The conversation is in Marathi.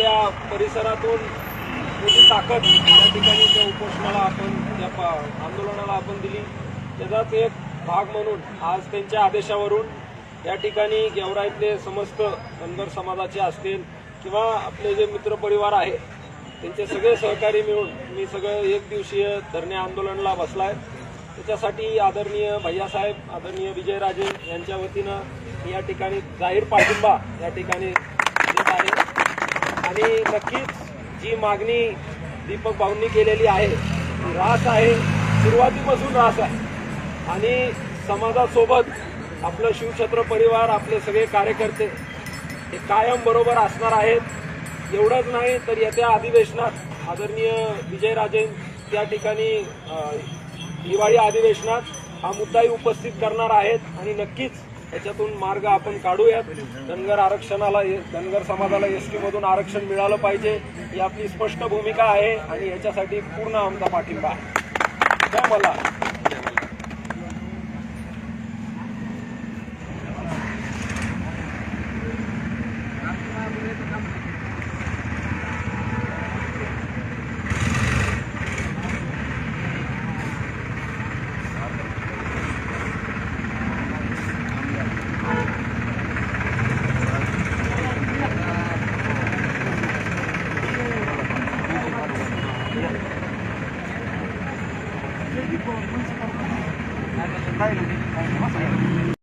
आपल्या परिसरातून मोठी ताकद या ठिकाणी त्या उपोषणाला आपण त्या आंदोलनाला आपण दिली। त्याचाच एक भाग म्हणून आज त्यांच्या आदेशावरून या ठिकाणी गेवराईतले समस्त धनगर समाजाचे असतील किंवा आपले जे मित्रपरिवार आहे त्यांचे सगळे सहकारी मिळून मी सगळं एक दिवसीय धरणे आंदोलनाला बसलाय। त्याच्यासाठी आदरणीय भैयासाहेब, आदरणीय विजयराजे यांच्या वतीनं या ठिकाणी जाहीर पाठिंबा या ठिकाणी देत आहे। आणि नक्कीच जी मागणी दीपक भाऊंनी केलेली आहे ती रास आहे, सुरुवातीपासून रास आहे आणि समाजासोबत आपलं शिवछत्र परिवार, आपले सगळे कार्यकर्ते हे कायम बरोबर असणार आहेत। एवढंच नाही तर येत्या अधिवेशनात आदरणीय विजयराजे त्या ठिकाणी हिवाळी अधिवेशनात हा मुद्दाही उपस्थित करणार आहेत आणि नक्कीच याच्यातून मार्ग आपण काढूयात। धनगर आरक्षणाला, धनगर समाजाला एसटी मधून आरक्षण मिळालं पाहिजे ही आपली स्पष्ट भूमिका आहे आणि याच्यासाठी पूर्ण आमचा पाठिंबा आहे। जय मल्हार। Dai,